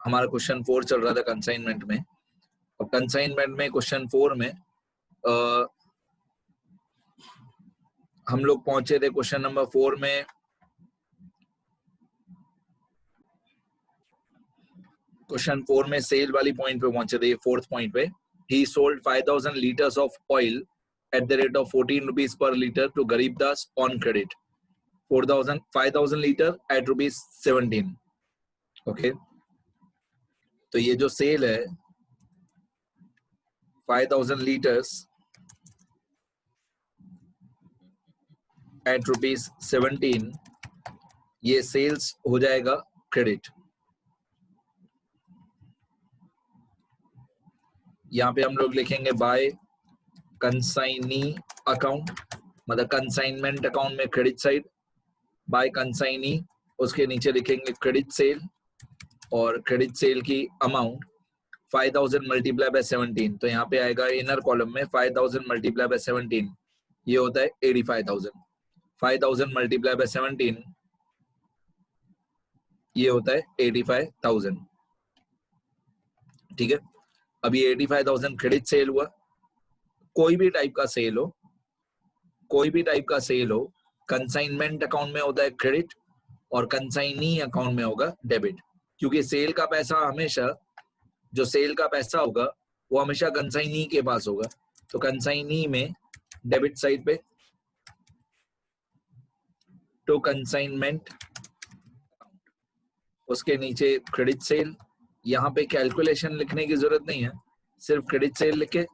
हमारा क्वेश्चन 4 चल रहा था कंसाइनमेंट में। अब कंसाइनमेंट में क्वेश्चन 4 में हम लोग पहुंचे थे क्वेश्चन नंबर 4 में सेल वाली पॉइंट पे पहुंचे थे, 4th पॉइंट पे। ही sold 5000 litres of oil at the rate of 14 rupees per liter to Garibdas on credit. 5,000 liter at rupees 17. Okay. तो ये जो सेल है 5,000 liters at rupees 17, ये सेल्स हो जाएगा क्रेडिट। यहाँ पे हम लोग लिखेंगे बाय कंसाइनी अकाउंट, मतलब कंसाइनमेंट अकाउंट में क्रेडिट साइड, बाय कंसाइनी, उसके नीचे लिखेंगे क्रेडिट सेल, और क्रेडिट सेल की अमाउंट 5000 मल्टीप्लाई बाय 17। तो यहाँ पे आएगा इनर कॉलम में 5000 मल्टीप्लाई बाय 17, ये होता है 85,000। 5000 मल्टीप्लाई बाय 17 ये होता है 85,000। ठीक है, अब ये 85,000 क्रेडिट सेल हुआ। कोई भी टाइप का सेल हो, कोई भी टाइप का सेल हो, कंसाइनमेंट अकाउंट में होता है क्रेडिट और कंसाइनी अकाउंट में होगा डेबिट, क्योंकि सेल का पैसा हमेशा, जो सेल का पैसा होगा वो हमेशा कंसाइनी के पास होगा। तो कंसाइनी में डेबिट साइड पे टू कंसाइनमेंट, उसके नीचे क्रेडिट सेल। यहाँ पे कैलकुलेशन लिखने की जरूरत नहीं है, सिर्फ क्रेडिट सेल लिखे,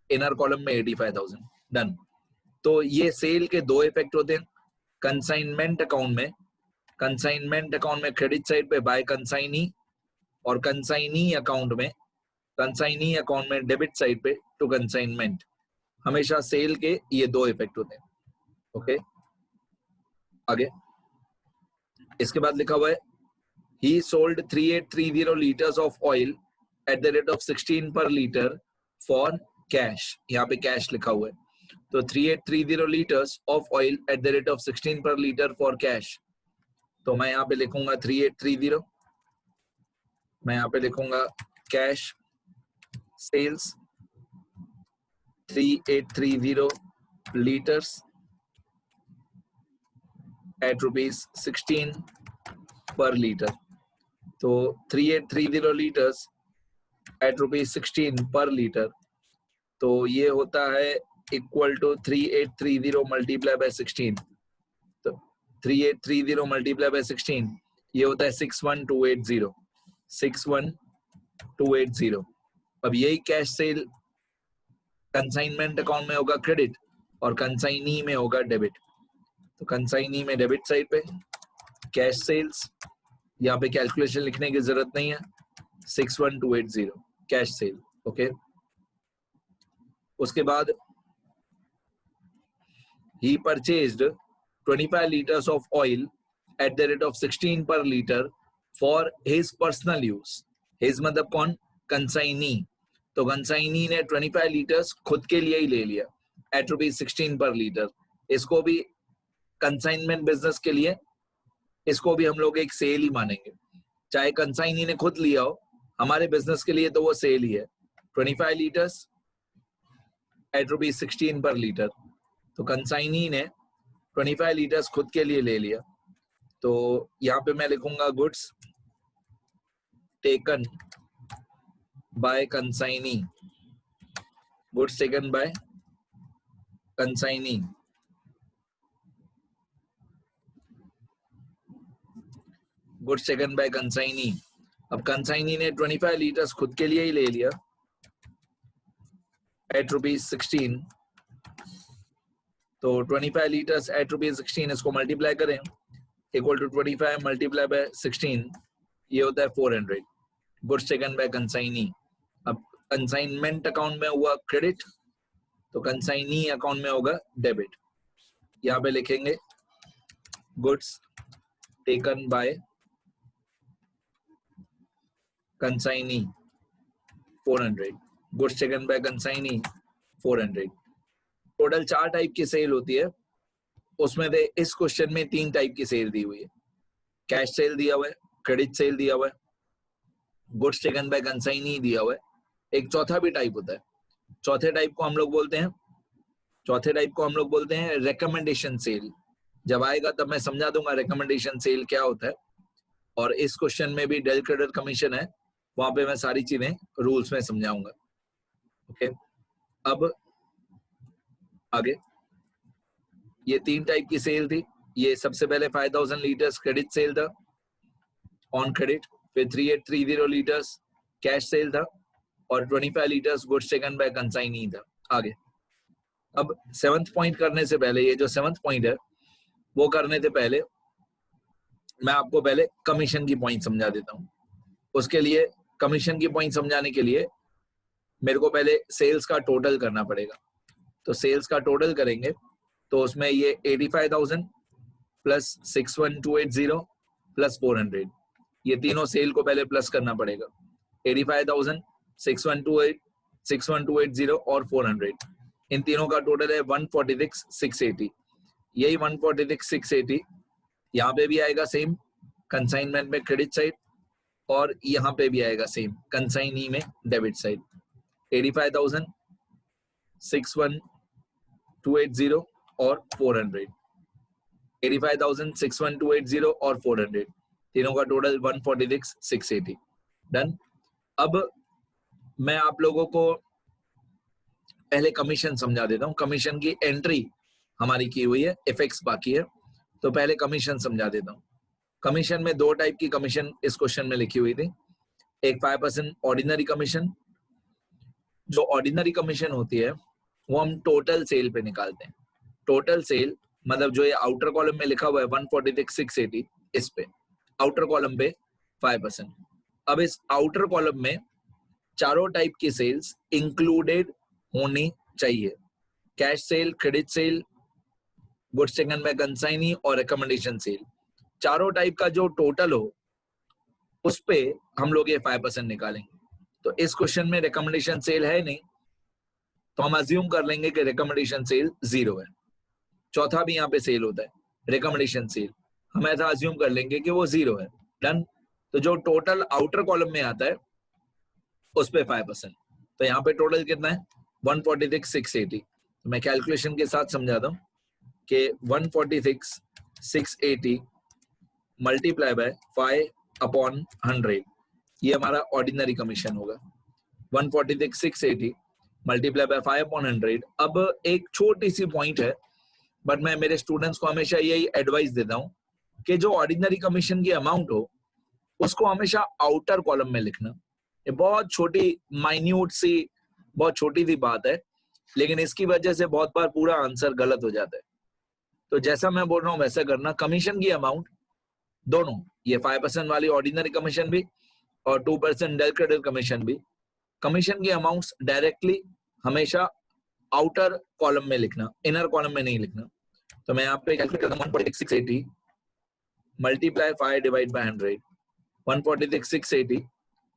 इनर कॉलम में 85,000, डन। तो ये सेल के दो इफेक्ट होते हैं कंसाइनमेंट अकाउंट में। कंसाइनमेंट अकाउंट में क्रेडिट साइड पे बाय कंसाइनी, और कंसाइनी अकाउंट में डेबिट साइड पे टू कंसाइनमेंट। हमेशा सेल के ये दो इफेक्ट होते हैं। ओके, आगे इसके बाद लिखा हुआ है he sold 3830 liters of oil at the rate of 16 per liter for cash। यहाँ पे कैश लिखा हुआ है, तो 3830 liters of oil at the rate of 16 per liter for cash। तो मैं यहाँ पे लिखूंगा 3830, मैं यहाँ पे लिखूंगा cash sales 3830 liters at rupees 16 per liter। तो 3830 liters at rupees 16 per liter, तो ये होता है इक्वल टू 3830 मल्टीप्लाई बाय 16। तो 3830 मल्टीप्लाई बाय 16 ये होता है 61280, 61280। अब यही कैश सेल कंसाइनमेंट अकाउंट में होगा क्रेडिट और कंसाइनी में होगा डेबिट। तो कंसाइनी में डेबिट साइड पे कैश सेल्स, यहाँ पे कैलकुलेशन लिखने की जरूरत नहीं है, 61280 कैश सेल। ओके, उसके बाद he purchased 25 liters of oil at the rate of 16 per liter for his personal use। his मतलब कौन? कंसाइनी। तो कंसाइनी ने 25 लीटर्स खुद के लिए ही ले लिया at rupees 16 per liter। इसको भी कंसाइनमेंट बिजनेस के लिए, इसको भी हम लोग एक सेल ही मानेंगे, चाहे कंसाइनी ने खुद लिया हो, हमारे बिजनेस के लिए तो वो सेल ही है। 25 लीटर्स एट रुपीज 16 पर लीटर। तो कंसाइनी ने 25 लीटर्स खुद के लिए ले लिया, तो यहाँ पे मैं लिखूंगा goods taken by consignee, goods taken by consignee, goods taken by consignee. अब कंसाइनी ने 25 लीटर्स खुद के लिए ही ले लिया एट रुपीज 16। तो 25 लीटर्स एट रुपीज 16, इसको मल्टीप्लाई करें, इक्वल टू 25 मल्टीप्लाई बाय 16, ये होता है 400। Goods taken by consignee. अब कंसाइनमेंट अकाउंट में हुआ क्रेडिट, तो कंसाइनी अकाउंट में होगा डेबिट। यहाँ पे लिखेंगे goods taken by consignee 400, goods taken by consignee 400। Total 4 type की सेल होती है, उसमें से इस क्वेश्चन में 3 टाइप की सेल दी हुई है। कैश सेल दिया हुआ है, क्रेडिट सेल दिया हुआ है, गुड्स टेकन बाय कंसाइनी दिया हुआ है। एक चौथा भी टाइप होता है, चौथे टाइप को हम लोग बोलते हैं रिकमेंडेशन सेल। जब आएगा तब मैं समझा दूंगा रिकमेंडेशन सेल क्या होता है, और इस क्वेश्चन में भी डेल क्रेडिट कमीशन है, वहां पे मैं सारी चीजें रूल्स में समझाऊंगा। ओके, अब आगे ये 3 टाइप की सेल थी। ये सबसे पहले 5000 लीटर्स क्रेडिट सेल था ऑन क्रेडिट, फिर 3830 लीटर्स कैश सेल था, और 25 litres goods taken by consignee था। आगे अब 7th पॉइंट करने से पहले, ये जो 7th पॉइंट है वो करने से पहले मैं आपको पहले कमीशन की पॉइंट समझा देता हूँ। उसके लिए कमीशन की पॉइंट समझाने के लिए मेरे को पहले सेल्स का टोटल करना पड़ेगा। तो सेल्स का टोटल करेंगे तो उसमें ये 85,000 प्लस 61,280 प्लस 400, ये तीनों सेल को पहले प्लस करना पड़ेगा। 85,000, 61,280 और 400, इन तीनों का टोटल है 146,680। यही 146,680 यहाँ पे भी आएगा सेम कंसाइनमेंट में क्रेडिट साइड, और यहाँ पे भी आएगा सेम कंसाइनी में डेबिट साइड। 85,000, 61,280 और 400, 85,000, 61,280 और 400, तीनों का टोटल 146,680। डन। अब मैं आप लोगों को पहले कमीशन समझा देता हूँ। कमीशन की एंट्री हमारी की हुई है, इफेक्ट्स बाकी है, तो पहले कमीशन समझा देता हूँ। कमीशन में 2 टाइप की कमीशन इस क्वेश्चन में लिखी हुई थी। एक 5% ऑर्डिनरी कमीशन। जो ऑर्डिनरी कमीशन होती है वो हम टोटल सेल पे निकालते हैं। टोटल सेल मतलब जो ये आउटर कॉलम में लिखा हुआ है 146,680, इस पे आउटर कॉलम पे 5%। अब इस आउटर कॉलम में चारों टाइप की सेल्स इंक्लूडेड होनी चाहिए। Cash cell, credit sale, goods taken by consignee और रिकमेंडेशन सेल। चारों टाइप का जो टोटल हो उस पे हम लोग ये 5% निकालेंगे। तो इस क्वेश्चन में रिकमेंडेशन सेल है नहीं, तो हम अज्यूम कर लेंगे कि रिकमेंडेशन सेल 0 है। चौथा भी यहाँ पे सेल होता है रिकमेंडेशन सेल, हम ऐसा अज्यूम कर लेंगे कि वो 0 है। डन। तो जो टोटल आउटर कॉलम में आता है उस पे 5%। तो यहाँ पे टोटल कितना है 146,680। तो मैं कैलकुलेशन के साथ समझाता हूँ कि 146,680 मल्टीप्लाई बाय 5/100, ये हमारा ऑर्डिनरी कमीशन होगा। 146,680 मल्टीप्लाई बाय 5/100। अब एक छोटी सी पॉइंट है, बट मैं मेरे स्टूडेंट्स को हमेशा यही एडवाइस देता हूँ कि जो ऑर्डिनरी कमीशन की अमाउंट हो उसको हमेशा आउटर कॉलम में लिखना। ये बहुत छोटी माइन्यूट सी बहुत छोटी सी बात है, लेकिन इसकी वजह से बहुत बार पूरा आंसर गलत हो जाता है। तो जैसा मैं बोल रहा हूँ वैसा करना। कमीशन की अमाउंट दोनों, ये 5% वाली ऑर्डिनरी कमीशन भी और 2% डेल क्रेडिट कमीशन भी, कमीशन की अमाउंट्स डायरेक्टली हमेशा आउटर कॉलम में लिखना, इनर कॉलम में नहीं लिखना। तो मैं यहाँ पे कैलकुलेट करता हूँ 146,680 मल्टीप्लाई 5 डिवाइड बाय 100। 146,680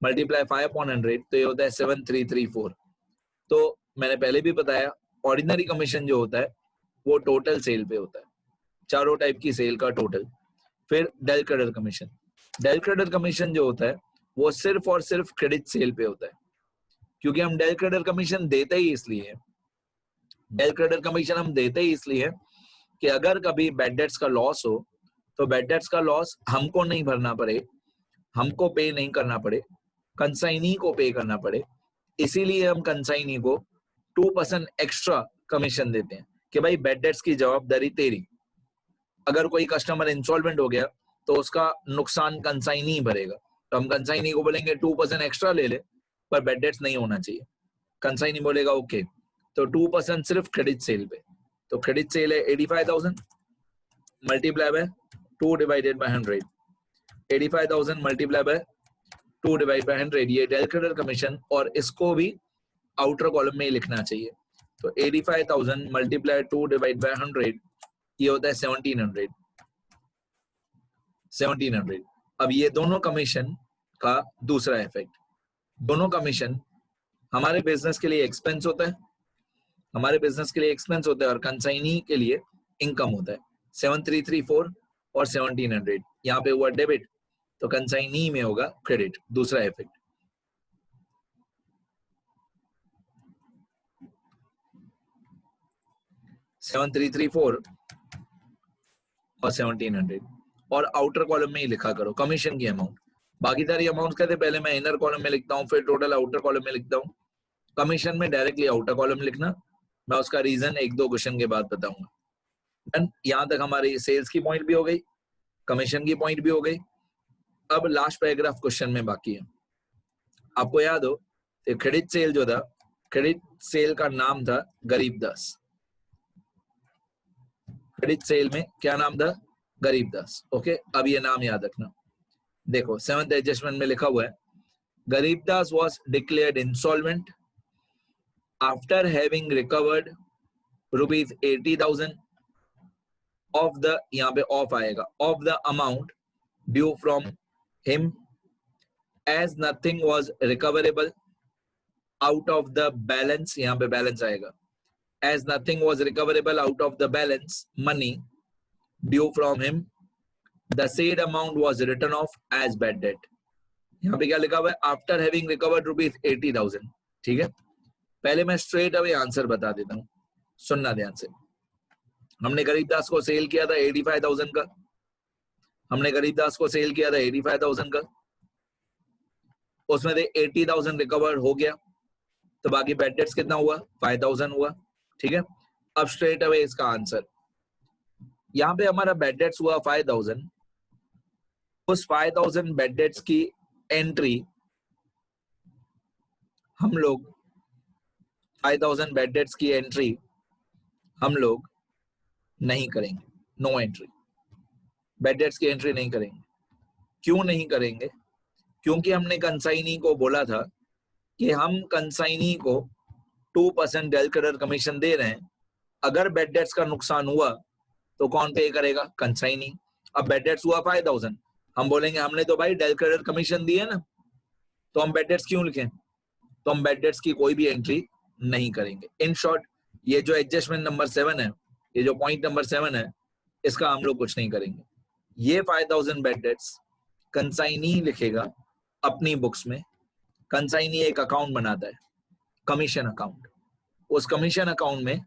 मल्टीप्लाई 5/100, तो ये होता है 7334। तो मैंने पहले भी बताया ऑर्डिनरी कमीशन जो होता है वो टोटल सेल पे होता है, चारों टाइप की सेल का टोटल। फिर del credit commission, del credit commission जो होता है वो सिर्फ और सिर्फ क्रेडिट सेल पे होता है, क्योंकि हम डेल क्रेडिट कमीशन देते ही इसलिए है, डेल क्रेडिट कमीशन हम देते ही इसलिए कि अगर कभी बैड डेट्स का लॉस हो तो बैड डेट्स का लॉस हमको नहीं भरना पड़े, हमको पे नहीं करना पड़े, कंसाइनी को पे करना पड़े। इसीलिए हम कंसाइनी को 2% एक्स्ट्रा कमीशन देते हैं कि भाई बैड डेट्स की जवाबदारी तेरी। अगर कोई कस्टमर इंसॉल्वेंट हो गया तो उसका नुकसान कंसाइनी ही भरेगा, तो हम कंसाइनी को बोलेंगे 2% एक्स्ट्रा ले ले, पर बैड डेट्स नहीं होना चाहिए। कंसाइनी बोलेगा ओके, तो 2% सिर्फ क्रेडिट सेल पे। तो क्रेडिट सेल है 85,000 multiply by 2 divided by 100। 85,000 multiply by 2 divide by 100, ये डेल क्रेडिट कमीशन, और इसको भी आउटर कॉलम में ही लिखना चाहिए। तो 85,000 मल्टीप्लाई 2 डिवाइड बाय 100, ये होता है 1700। 1700। अब ये दोनों कमीशन का दूसरा इफेक्ट, दोनों कमीशन हमारे बिजनेस के लिए एक्सपेंस होता है, हमारे बिजनेस के लिए एक्सपेंस होता है, और कंसाइनी के लिए इनकम होता है। 7334 और 1700 यहाँ पे हुआ डेबिट, तो कंसाइनी में होगा क्रेडिट, दूसरा इफेक्ट। 7334 और 1700 और आउटर कॉलम में ही लिखा करो कमीशन की अमाउंट। बाकी सारी अमाउंट कहते पहले मैं इनर कॉलम में लिखता हूँ, फिर टोटल आउटर कॉलम में लिखता हूँ। कमीशन में डायरेक्टली आउटर कॉलम लिखना, मैं उसका रीजन एक दो क्वेश्चन के बाद बताऊंगा। डन। यहां तक हमारी सेल्स की पॉइंट भी हो गई, कमीशन की पॉइंट भी हो गई। अब लास्ट पैराग्राफ क्वेश्चन में बाकी है। आपको याद हो क्रेडिट सेल जो था, क्रेडिट सेल का नाम था गरीबदास। क्रेडिट सेल में क्या नाम था? गरीबदास। ओके, अब ये नाम याद रखना। देखो 7th एडजस्टमेंट में लिखा हुआ है Garibdas was declared insolvent after having recovered ₹80,000 of the, यहाँ पे ऑफ आएगा, of the amount due from him as nothing was recoverable out of the balance, यहाँ पे बैलेंस आएगा, as nothing was recoverable out of the balance money due from him, the said amount was written off as bad debt. यहाँ पे क्या लिखा हुआ है? After having recovered ₹80,000। ठीक है, पहले मैं स्ट्रेट अवे आंसर बता देता हूँ, सुनना ध्यान से। हमने गरीबदास को सेल किया था 85,000 का, हमने गरीबदास को सेल किया था 85,000 का, उसमें से 80,000 रिकवर हो गया, तो बाकी बैड डेट्स कितना हुआ? 5,000 हुआ। ठीक है, अब स्ट्रेट अवे इसका आंसर, यहाँ पे हमारा बैड डेट्स हुआ 5,000, उस 5,000 बैड डेट्स की एंट्री हम लोग 5,000 बैड डेट्स की एंट्री हम लोग नहीं करेंगे, नो एंट्री, बैड डेट्स की एंट्री नहीं करेंगे। क्यों नहीं करेंगे? क्योंकि हमने कंसाइनी को बोला था कि हम कंसाइनी को 2% डेल क्रेडिट कमीशन दे रहे हैं, अगर बैड डेट्स का नुकसान हुआ तो कौन पे करेगा? कंसाइनी। अब बैड डेट्स हुआ 5,000, हम बोलेंगे हमने तो भाई डेल क्रेडिट कमीशन दी है ना, तो हम बैड डेट्स क्यों लिखें? तो हम बैड डेट्स की कोई भी एंट्री नहीं करेंगे। इन शॉर्ट, ये जो एडजस्टमेंट नंबर 7 है, ये जो पॉइंट नंबर 7 है, इसका हम लोग कुछ नहीं करेंगे। ये 5,000 बैड डेट्स कंसाइनी लिखेगा अपनी बुक्स में। कंसाइनी एक अकाउंट बनाता है, कमीशन अकाउंट, उस कमीशन अकाउंट में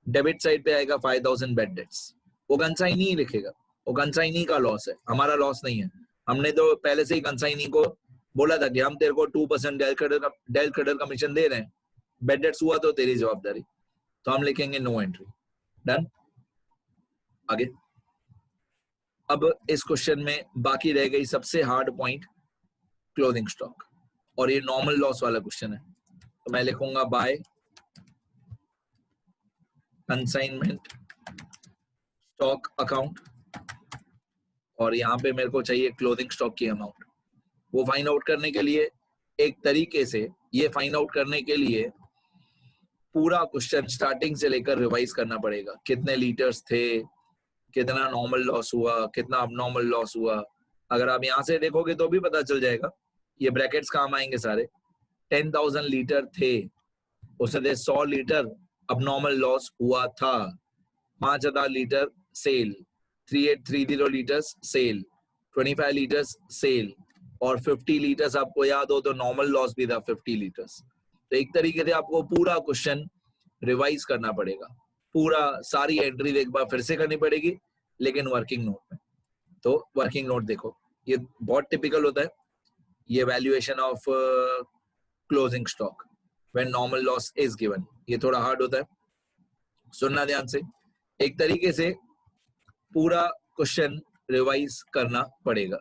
डेबिट साइड पे आएगा 5,000 बैड डेट्स, वो कंसाइनी ही लिखेगा, वो कंसाइनी का लॉस है, हमारा लॉस नहीं है। हमने तो पहले से ही कंसाइनी को बोला था कि हम तेरे को 2% डेल क्रेडिट कमीशन दे रहे हैं, बैड डेट्स हुआ तो तेरी जवाबदारी, तो हम लिखेंगे नो एंट्री। डन। आगे, अब इस क्वेश्चन में बाकी रह गई सबसे हार्ड पॉइंट, क्लोजिंग स्टॉक, और ये नॉर्मल लॉस वाला क्वेश्चन है, तो मैं लिखूंगा बाय कंसाइनमेंट स्टॉक अकाउंट, और यहाँ पे मेरे को चाहिए क्लोजिंग स्टॉक की अमाउंट। वो फाइंड आउट करने के लिए एक तरीके से, ये फाइंड आउट करने के लिए पूरा क्वेश्चन स्टार्टिंग से लेकर रिवाइज करना पड़ेगा। कितने लीटर्स थे, कितना नॉर्मल लॉस हुआ, कितना अबनॉर्मल लॉस हुआ। अगर आप यहाँ से देखोगे तो भी पता चल जाएगा, ये ब्रैकेट्स काम आएंगे सारे। 10,000 लीटर थे, उसमें 100 लीटर अबनॉर्मल लॉस हुआ था, 5,000 litre sale, 3830 litres sale, 25 litres sale, और 50 लीटर्स आपको याद हो तो नॉर्मल लॉस भी था 50 लीटर्स। तो एक तरीके से आपको पूरा क्वेश्चन रिवाइज करना पड़ेगा, पूरा सारी एंट्री एक बार फिर से करनी पड़ेगी, लेकिन वर्किंग नोट में। तो वर्किंग नोट देखो, ये बहुत टिपिकल होता है, ये valuation of closing stock when normal loss is given, ये थोड़ा हार्ड होता है, सुनना ध्यान से। एक तरीके से पूरा क्वेश्चन रिवाइज करना पड़ेगा।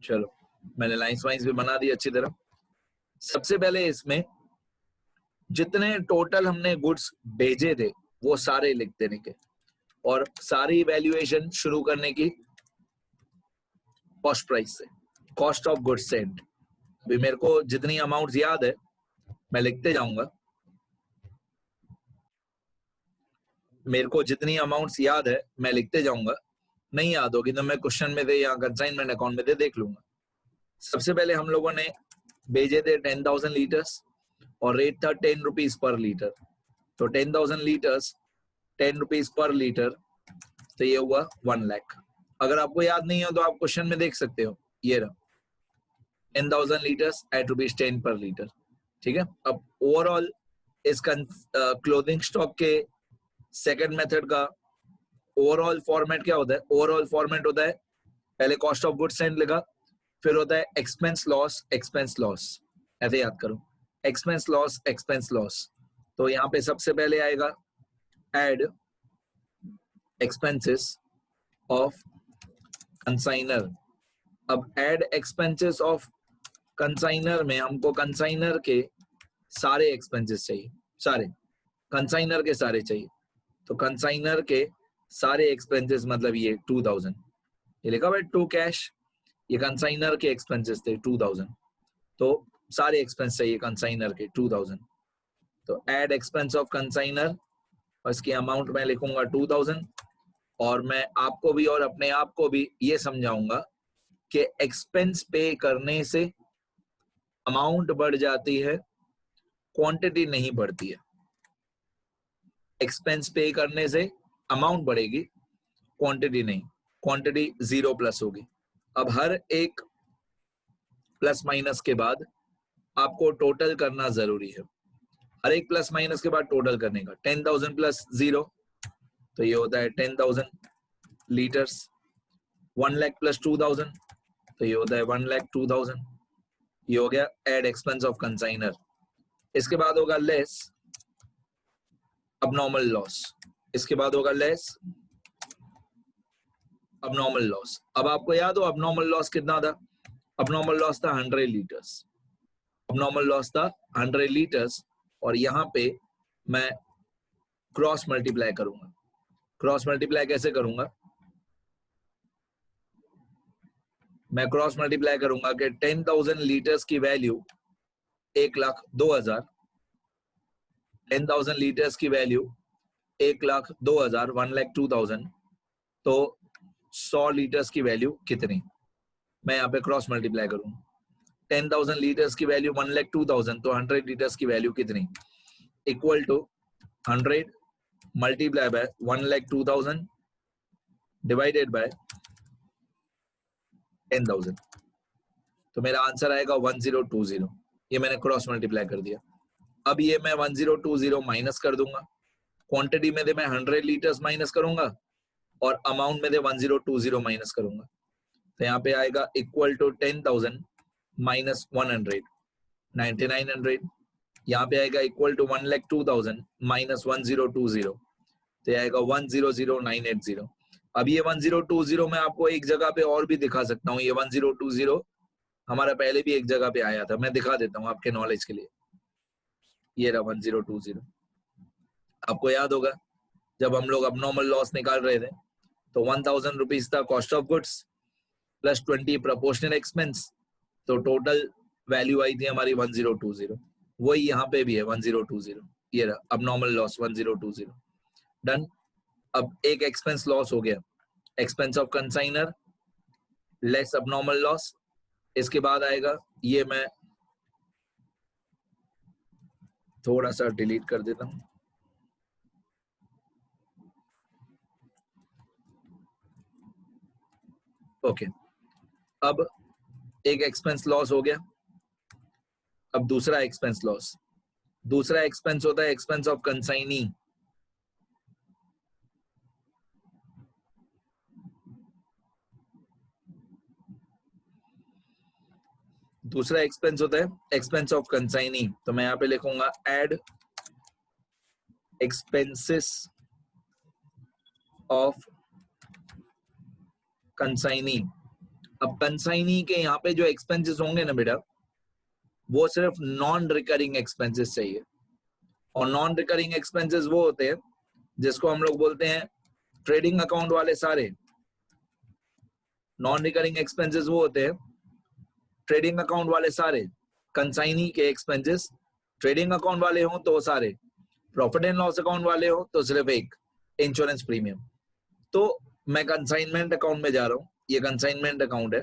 चलो, मैंने लाइंस वाइंस भी बना दी अच्छी तरह। सबसे पहले इसमें जितने टोटल हमने गुड्स भेजे थे वो सारे लिख देने के, और सारी वैल्यूएशन शुरू करने की कॉस्ट प्राइस से, कॉस्ट ऑफ गुड्स सेंट। अभी मेरे को जितनी अमाउंट याद है मैं लिखते जाऊंगा, मेरे को जितनी अमाउंट्स याद है मैं लिखते जाऊंगा, नहीं याद होगी तो मैं क्वेश्चन में दे या कंसाइनमेंट अकाउंट में दे देख लूंगा। सबसे पहले हम लोगों ने भेजे थे 10,000 लीटर्स और रेट था 10 रुपीज पर लीटर। तो 10,000 लीटर्स 10 रुपीज पर लीटर, तो ये हुआ 1 लाख। अगर आपको याद नहीं हो तो आप क्वेश्चन में देख सकते हो, ये रहा 10,000 लीटर्स एट रुपीज 10 पर लीटर। ठीक है, अब ओवरऑल इस क्लोथिंग स्टॉक के सेकंड मेथड का ओवरऑल फॉर्मेट क्या होता है? ओवरऑल फॉर्मेट होता है पहले कॉस्ट ऑफ गुड्स सेंड लिखा, फिर होता है एक्सपेंस लॉस, एक्सपेंस लॉस, ऐसे याद करो, एक्सपेंस लॉस, एक्सपेंस लॉस। तो यहाँ पे सबसे पहले आएगा एड एक्सपेंसेस ऑफ कंसाइनर। अब एड एक्सपेंसेस ऑफ कंसाइनर में हमको कंसाइनर के सारे एक्सपेंसेस चाहिए, सारे कंसाइनर के सारे चाहिए। तो कंसाइनर के सारे एक्सपेंसेस मतलब ये 2000, ये लिखा हुआ है टू कैश, ये कंसाइनर के एक्सपेंसेस थे 2000, तो सारे एक्सपेंस चाहिए कंसाइनर के 2000। तो एड एक्सपेंस ऑफ कंसाइनर और इसकी अमाउंट मैं लिखूंगा 2000, और मैं आपको भी और अपने आप को भी ये समझाऊंगा कि एक्सपेंस पे करने से अमाउंट बढ़ जाती है, क्वांटिटी नहीं बढ़ती है। एक्सपेंस पे करने से अमाउंट बढ़ेगी, क्वांटिटी नहीं, क्वांटिटी 0 प्लस होगी। अब हर एक प्लस माइनस के बाद आपको टोटल करना जरूरी है, हर एक प्लस माइनस के बाद टोटल करने का। 10,000 प्लस 0 तो ये होता है 10,000 लीटर्स, 1 लाख प्लस 2,000 तो ये होता है 1 लाख 2,000। ये हो गया एड एक्सपेंस ऑफ कंसाइनर। इसके बाद होगा लेस अबनॉर्मल लॉस, इसके बाद होगा लेस अबनॉर्मल लॉस। अब आपको याद हो अबनॉर्मल लॉस कितना था? अबनॉर्मल लॉस था 100 लीटर्स, अबनॉर्मल लॉस था 100 लीटर्स, और यहाँ पे मैं क्रॉस मल्टीप्लाई करूंगा। क्रॉस मल्टीप्लाई कैसे करूंगा? मैं क्रॉस मल्टीप्लाई करूंगा कि 10,000 लीटर्स की वैल्यू 1,02,000, 10,000 लीटर्स की वैल्यू 1,02,000, 1,02,000, तो 100 लीटर्स की वैल्यू कितनी? मैं यहाँ पे क्रॉस मल्टीप्लाई करूंगा। 10,000 लीटर्स की वैल्यू 1,02,000, तो 100 लीटर्स की वैल्यू कितनी? Equal to 100 multiply by 1,02,000 divided by 10,000, तो मेरा आंसर आएगा 1020। ये मैंने क्रॉस मल्टीप्लाई कर दिया। अब ये मैं 1020 माइनस कर दूंगा, क्वांटिटी में से मैं 100 लीटर्स माइनस करूंगा और अमाउंट में से 1020 माइनस करूंगा, तो यहाँ पे आएगा इक्वल टू 10,000 माइनस 100 9900। यहाँ पे आएगा इक्वल टू 1,02,000 माइनस 1020, तो आएगा 100,980। अब ये 1020 मैं आपको एक जगह पे और भी दिखा सकता हूँ। ये 1020 हमारा पहले भी एक जगह पे आया था, मैं दिखा देता हूँ आपके नॉलेज के लिए। ये रहा 1020। आपको याद होगा जब हम लोग अबनॉर्मल लॉस निकाल रहे थे तो 1,000 रुपीज था cost of goods plus 20 proportional expense, तो टोटल वैल्यू आई थी हमारी 1020। वही यहाँ पे भी है 1020। ये रहा अबनॉर्मल लॉस 1020। डन। अब एक एक्सपेंस लॉस हो गया, expense of consignor less abnormal loss. इसके बाद आएगा, ये मैं थोड़ा सा डिलीट कर देता हूं। ओके, अब एक एक्सपेंस लॉस हो गया। अब दूसरा एक्सपेंस लॉस, दूसरा एक्सपेंस होता है एक्सपेंस ऑफ कंसाइनी। दूसरा एक्सपेंस होता है एक्सपेंस ऑफ कंसाइनी, तो मैं यहाँ पे लिखूंगा एड एक्सपेंसेस ऑफ कंसाइनी। अब कंसाइनी के यहाँ पे जो एक्सपेंसेस होंगे ना बेटा, वो सिर्फ नॉन रिकरिंग एक्सपेंसेस चाहिए। और नॉन रिकरिंग एक्सपेंसेस वो होते हैं जिसको हम लोग बोलते हैं ट्रेडिंग अकाउंट वाले सारे। नॉन रिकरिंग एक्सपेंसेस वो होते हैं ट्रेडिंग अकाउंट वाले सारे। कंसाइनी के एक्सपेंसेस ट्रेडिंग अकाउंट वाले हों तो सारे, प्रॉफिट एंड लॉस अकाउंट वाले हो तो सिर्फ एक, इंश्योरेंस प्रीमियम। तो मैं कंसाइनमेंट अकाउंट में जा रहा हूँ, ये कंसाइनमेंट अकाउंट है,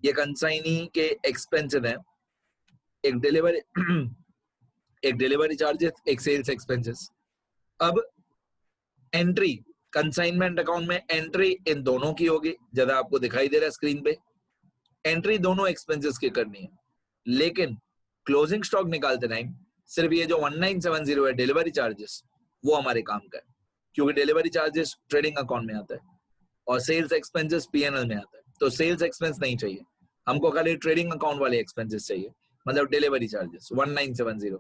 ये कंसाइनी के एक्सपेंसेस है। एक डिलीवरी एक डिलीवरी चार्जेस, एक सेल्स एक्सपेंसेस। अब एंट्री कंसाइनमेंट अकाउंट में एंट्री इन दोनों की होगी, ज्यादा आपको दिखाई दे रहा है स्क्रीन पे, एंट्री दोनों एक्सपेंसेस की करनी है। लेकिन क्लोजिंग स्टॉक निकालते टाइम सिर्फ ये जो 1970 है डिलीवरी चार्जेस, वो हमारे काम का है, क्योंकि डिलीवरी चार्जेस ट्रेडिंग अकाउंट में आता है और सेल्स एक्सपेंसेस पीएनएल में आता है। तो सेल्स एक्सपेंस नहीं चाहिए हमको, खाली ट्रेडिंग अकाउंट वाले एक्सपेंसेस चाहिए, मतलब डिलीवरी चार्जेस 1970।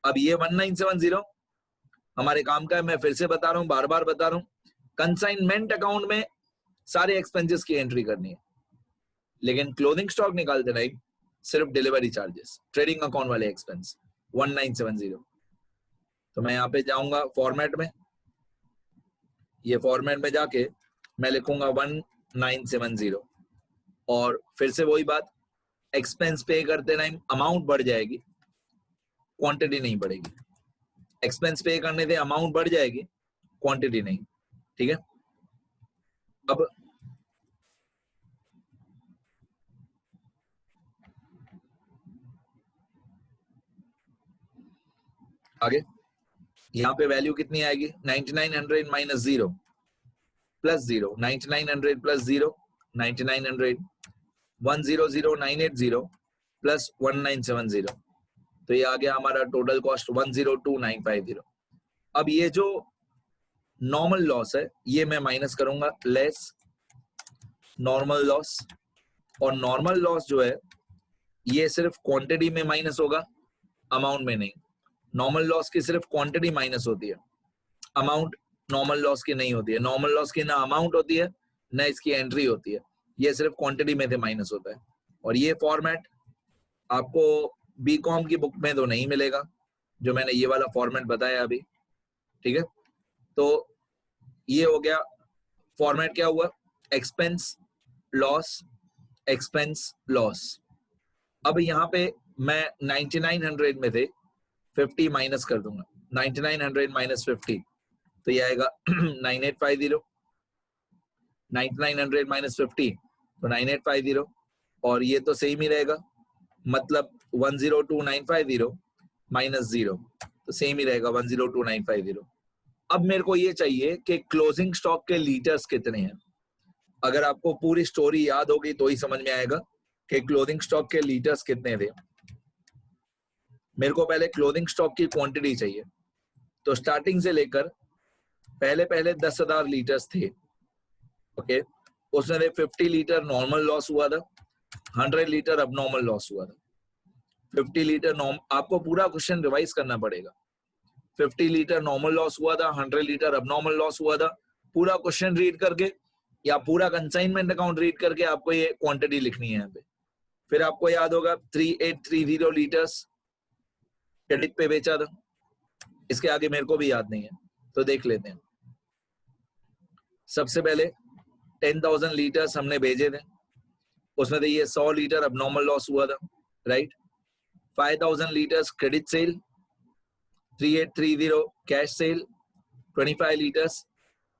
अब ये 1970 हमारे काम का है। मैं फिर से बता रहा हूँ, बार बार बता रहा हूँ, कंसाइनमेंट अकाउंट में सारे एक्सपेंसेस की एंट्री करनी है, लेकिन क्लोजिंग स्टॉक निकालते टाइम सिर्फ डिलीवरी चार्जेस, ट्रेडिंग अकाउंट वाले एक्सपेंस 1970। तो मैं यहाँ पे जाऊंगा फॉर्मेट में, ये फॉर्मेट में जाके मैं लिखूंगा 1970 और फिर से वही बात, एक्सपेंस पे करते टाइम अमाउंट बढ़ जाएगी, क्वांटिटी नहीं बढ़ेगी। एक्सपेंस पे करने से अमाउंट बढ़ जाएगी, क्वांटिटी नहीं। ठीक है, अब आगे यहाँ पे वैल्यू कितनी आएगी, 9900 माइनस 0 प्लस 0, 9900 प्लस 0, 9900, 100980 प्लस 1970, तो ये आ गया हमारा टोटल कॉस्ट 102950। अब ये जो नॉर्मल लॉस है ये मैं माइनस करूंगा, लेस नॉर्मल लॉस, और नॉर्मल लॉस जो है ये सिर्फ क्वांटिटी में माइनस होगा, अमाउंट में नहीं। नॉर्मल लॉस की सिर्फ क्वांटिटी माइनस होती है, अमाउंट नॉर्मल लॉस की नहीं होती है। नॉर्मल लॉस की ना अमाउंट होती है ना इसकी एंट्री होती है, ये सिर्फ क्वांटिटी में से माइनस होता है। और ये फॉर्मेट आपको बीकॉम की बुक में तो नहीं मिलेगा, जो मैंने ये वाला फॉर्मेट बताया अभी। ठीक है, तो ये हो गया फॉर्मेट। क्या हुआ, एक्सपेंस लॉस, एक्सपेंस लॉस। अब यहाँ पे मैं 9900 में से 50 माइनस कर दूंगा, 9900 माइनस 50, तो ये आएगा 9850, 9900 माइनस 50 तो 9850, और ये तो सेम ही रहेगा, मतलब 102950 माइनस 0 तो सेम ही रहेगा 102950। अब मेरे को ये चाहिए कि क्लोजिंग स्टॉक के लीटर्स कितने हैं। अगर आपको पूरी स्टोरी याद होगी तो ही समझ में आएगा कि क्लोजिंग स्टॉक के लीटर्स कितने थे। मेरे को पहले क्लोजिंग स्टॉक की क्वांटिटी चाहिए, तो स्टार्टिंग से लेकर पहले 10,000 लीटर्स थे। ओके, उसमें से 50 लीटर नॉर्मल लॉस हुआ था, 100 लीटर अब नॉर्मल लॉस हुआ था। 50 लीटर आपको पूरा क्वेश्चन रिवाइज करना पड़ेगा। 50 लीटर नॉर्मल लॉस हुआ था, 100 लीटर अब नॉर्मल लॉस हुआ था। पूरा क्वेश्चन रीड करके या पूरा कंसाइनमेंट अकाउंट रीड करके आपको ये क्वांटिटी लिखनी है यहाँ पे। फिर आपको याद होगा 3830 लीटर्स क्रेडिट पे बेचा था। इसके आगे मेरे को भी याद नहीं है, तो देख लेते हैं। सबसे पहले 10,000 लीटर्स हमने भेजे थे, उसमें से ये 100 लीटर अब नॉर्मल लॉस हुआ था, right. 5,000 litres credit sale, 3830 cash cell, 25 litres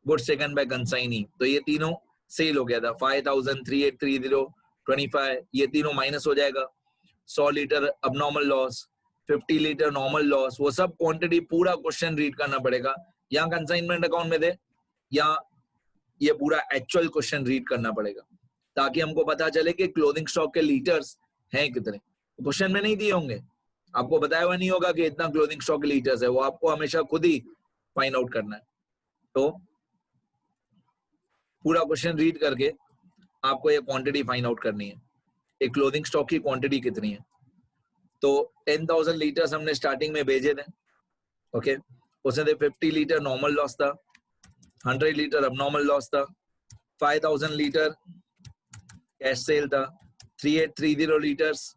goods taken by consignee, तो ये तीनों सेल हो गया था। 5,000, 3830, 25, ये तीनों माइनस हो जाएगा। 100 लीटर अब normal loss, 50 litre normal loss, वो सब क्वांटिटी पूरा क्वेश्चन रीड करना पड़ेगा। यहाँ कंसाइनमेंट अकाउंट में थे, यहाँ ये पूरा एक्चुअल क्वेश्चन रीड करना पड़ेगा, ताकि हमको पता चले कि क्लोजिंग स्टॉक के लीटर्स हैं कितने। क्वेश्चन में नहीं दिए होंगे, आपको बताया हुआ नहीं होगा कि इतना क्लोजिंग स्टॉक के लीटर्स है, वो आपको हमेशा खुद ही फाइंड आउट करना है। तो पूरा क्वेश्चन रीड करके आपको ये क्वांटिटी फाइंड आउट करनी है, एक क्लोजिंग स्टॉक की क्वांटिटी कितनी है। तो 10,000 लीटर्स हमने स्टार्टिंग में भेजे थे, ओके। उसमें 50 लीटर नॉर्मल लॉस था, 100 लीटर अब नॉर्मल लॉस था, 5,000 लीटर कैश सेल था, 3830 litres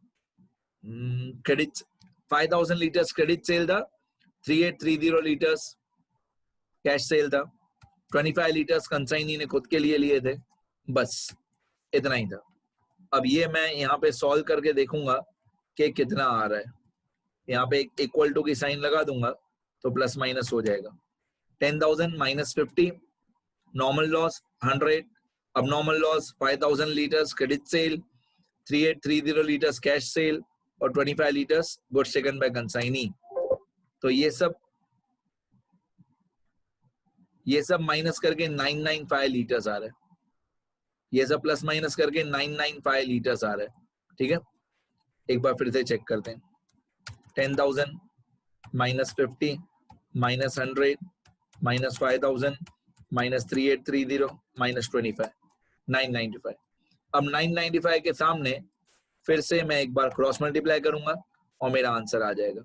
credit, 5,000 litres credit sale था, 3830 लीटर्स कैश सेल था, 25 लीटर्स कंसाइनी ने खुद के लिए लिए थे, बस इतना ही था। अब ये मैं यहाँ पे सॉल्व करके देखूंगा कि कितना आ रहा है। यहाँ पे एक इक्वल टू की साइन लगा दूंगा तो प्लस माइनस हो जाएगा। 10,000 माइनस 50 नॉर्मल लॉस, 100 अब normal loss, 5,000 litres credit sale, 3830 litres cash cell और 25 litres goods taken by consignee. तो ये सब माइनस करके 995 लीटर्स आ रहा है, ये सब प्लस माइनस करके 995 लीटर्स आ रहा है। ठीक है, एक बार फिर से चेक करते हैं। 10,000 minus 50 minus 100 minus 5,000 minus 3830 minus 25 995। अब 995 के सामने फिर से मैं एक बार क्रॉस मल्टीप्लाई करूंगा और मेरा आंसर आ जाएगा।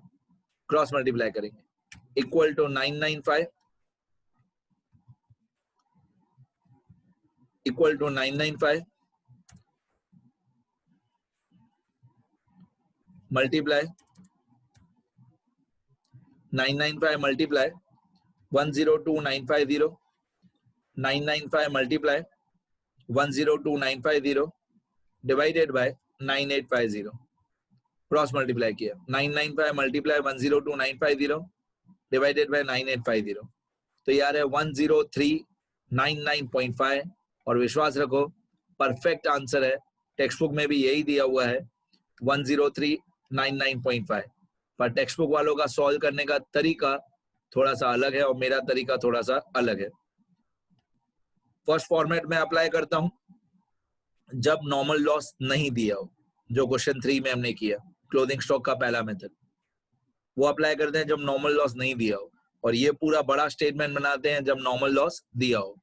क्रॉस मल्टीप्लाई करेंगे, equal to 995 equal to 995 multiply 995 multiply 102950 995 multiply 102950 divided by 9850। Cross multiply किया, 995 मल्टीप्लाई 102950 डिवाइडेड बाय 9850, तो यार है 10399.5। और विश्वास रखो परफेक्ट आंसर है, टेक्स्ट बुक में भी यही दिया हुआ है 10399.5। पर टेक्स्ट बुक वालों का सॉल्व करने का तरीका थोड़ा सा अलग है और मेरा तरीका थोड़ा सा अलग है। फर्स्ट फॉर्मेट में अप्लाई करता हूं, जब नॉर्मल लॉस नहीं दिया हो, जो क्वेश्चन 3 में हमने किया क्लोजिंग स्टॉक का पहला मेथड, वो अप्लाई करते हैं जब नॉर्मल लॉस नहीं दिया हो, और ये पूरा बड़ा स्टेटमेंट बनाते हैं जब नॉर्मल लॉस दिया हो।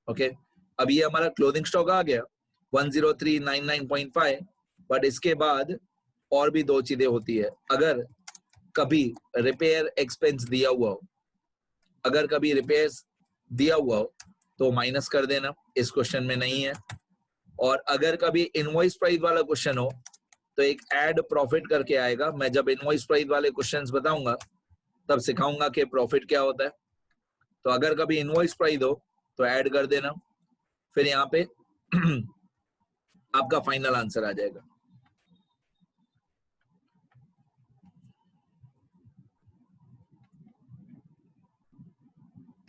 ओके, अब ये हमारा क्लोजिंग स्टॉक आ गया 10399.5, बट इसके बाद और भी दो चीजें होती है। अगर कभी रिपेयर एक्सपेंस दिया हुआ हो, अगर कभी रिपेयर्स दिया हुआ हो तो माइनस कर देना, इस क्वेश्चन में नहीं है। और अगर कभी इनवॉइस प्राइस वाला क्वेश्चन हो तो एक ऐड प्रॉफिट करके आएगा। मैं जब इनवॉइस प्राइस वाले क्वेश्चंस बताऊंगा तब सिखाऊंगा कि प्रॉफिट क्या होता है। तो अगर कभी इनवॉइस प्राइस हो तो ऐड कर देना, फिर यहाँ पे आपका फाइनल आंसर आ जाएगा।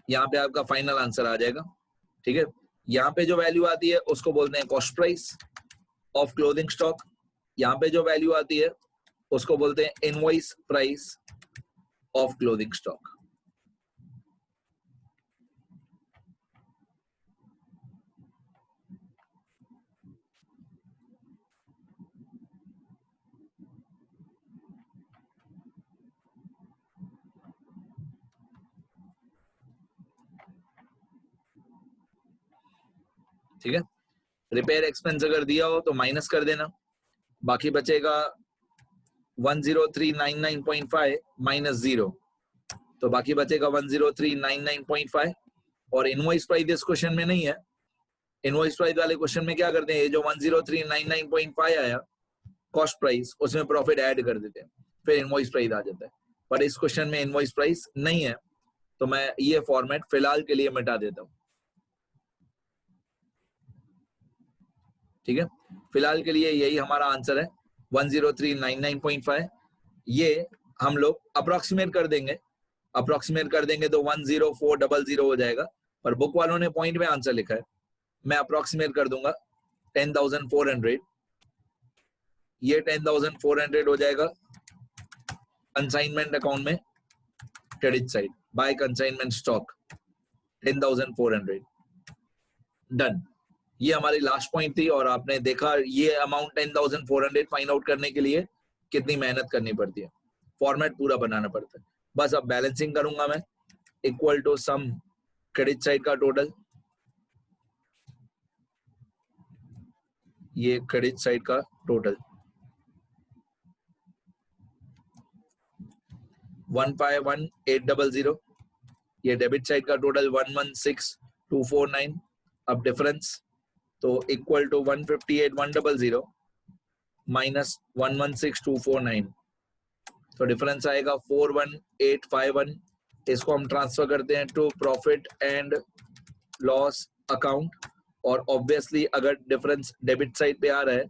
यहाँ पे आपका फाइनल आंसर आ जाएगा। ठीक है, यहाँ पे जो वैल्यू आती है उसको बोलते हैं cost price of closing stock. यहाँ पे जो वैल्यू आती है उसको बोलते हैं invoice price of closing stock. ठीक है, रिपेयर एक्सपेंस अगर दिया हो तो माइनस कर देना, बाकी बचेगा 10399.5 माइनस 0, तो बाकी बचेगा 10399.5। और इनवॉइस प्राइस इस क्वेश्चन में नहीं है। इनवॉइस प्राइस वाले क्वेश्चन में क्या करते हैं, ये जो 10399.5 आया कॉस्ट प्राइस, उसमें प्रॉफिट ऐड कर देते हैं, फिर इनवॉइस प्राइस आ जाता है। पर इस क्वेश्चन में इनवॉइस प्राइस नहीं है, तो मैं ये फॉर्मेट फिलहाल के लिए मिटा देता हूं। ठीक है, फिलहाल के लिए यही हमारा आंसर है 10399.5। ये हम लोग अप्रोक्सीमेट कर देंगे, तो 10400 हो जाएगा, पर बुक वालों ने पॉइंट में आंसर लिखा है, मैं अप्रोक्सीमेट कर दूंगा 10,400। ये 10,400 हो जाएगा कंसाइनमेंट अकाउंट में credit side by consignment stock 10,400। Done, ये हमारी लास्ट पॉइंट थी। और आपने देखा ये अमाउंट 10,400 फाइंड आउट करने के लिए कितनी मेहनत करनी पड़ती है, फॉर्मेट पूरा बनाना पड़ता है। बस अब बैलेंसिंग करूंगा मैं, equal to sum credit side का टोटल, ये क्रेडिट साइड का टोटल 151,800, ये डेबिट साइड का टोटल 116,249। अब डिफरेंस तो इक्वल टू 158,100 माइनस 116,249, तो डिफरेंस आएगा 41,851। इसको हम ट्रांसफर करते हैं to profit and loss account, और ऑब्वियसली अगर डिफरेंस डेबिट साइड पे आ रहा है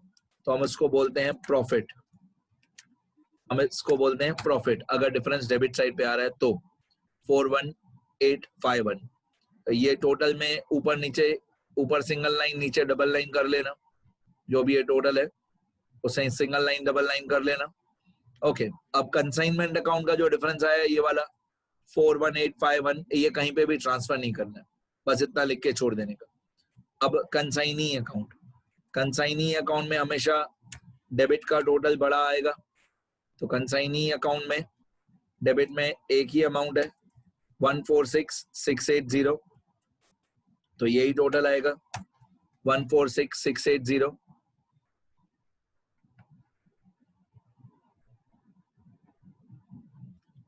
तो हम इसको बोलते हैं प्रॉफिट, अगर डिफरेंस डेबिट साइड पे आ रहा है तो 41,851। ये टोटल में ऊपर नीचे, ऊपर सिंगल लाइन नीचे डबल लाइन कर लेना, जो भी ये टोटल है उसे सिंगल लाइन डबल लाइन कर लेना। ओके, अब कंसाइनमेंट अकाउंट का जो डिफरेंस आया ये वाला 41851, ये कहीं पे भी ट्रांसफर नहीं करना है, बस इतना लिख के छोड़ देने का। अब कंसाइनी अकाउंट, कंसाइनी अकाउंट में हमेशा डेबिट का टोटल बड़ा आएगा, तो कंसाइनी अकाउंट में डेबिट में एक ही अमाउंट है 146680, तो यही टोटल आएगा 146680।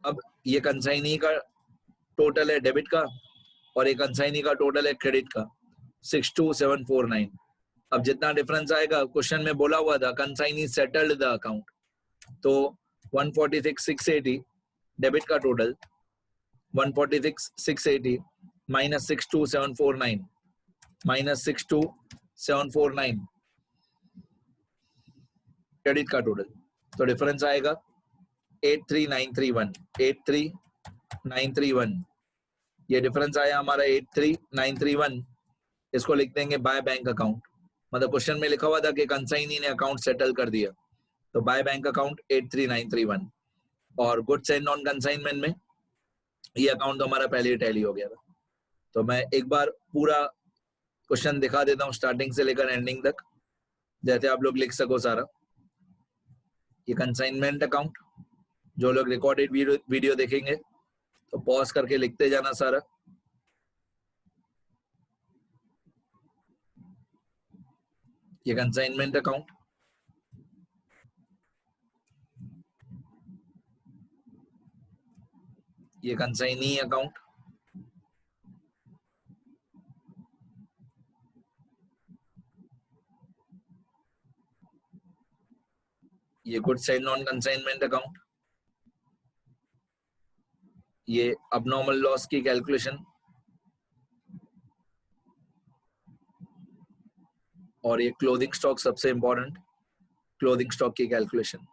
अब ये कंसाइनी का टोटल है डेबिट का और एक कंसाइनी का टोटल है क्रेडिट का 62749। अब जितना डिफरेंस आएगा, क्वेश्चन में बोला हुआ था कंसाइनी सेटल्ड द अकाउंट, तो 146680 डेबिट का टोटल 146680 माइनस 62749 माइनस 62749 क्रेडिट का टोटल, तो डिफरेंस आएगा 83931। 83931 ये डिफरेंस आया हमारा 83931। इसको लिख देंगे बाय बैंक अकाउंट, मतलब क्वेश्चन में लिखा हुआ था कि कंसाइनी ने अकाउंट सेटल कर दिया, तो बाय बैंक अकाउंट 83931। और गुड्स एंड नॉन कंसाइनमेंट में ये अकाउंट तो हमारा पहले ही टैली हो गया था, तो मैं एक बार पूरा क्वेश्चन दिखा देता हूँ स्टार्टिंग से लेकर एंडिंग तक, जैसे आप लोग लिख सको सारा। ये कंसाइनमेंट अकाउंट, जो लोग रिकॉर्डेड वीडियो देखेंगे तो पॉज करके लिखते जाना सारा। ये कंसाइनमेंट अकाउंट, ये कंसाइनी अकाउंट, ये goods and non consignment account, ये अबनॉर्मल लॉस की कैलकुलेशन, और ये क्लोथिंग स्टॉक, सबसे इंपॉर्टेंट क्लोथिंग स्टॉक की कैलकुलेशन।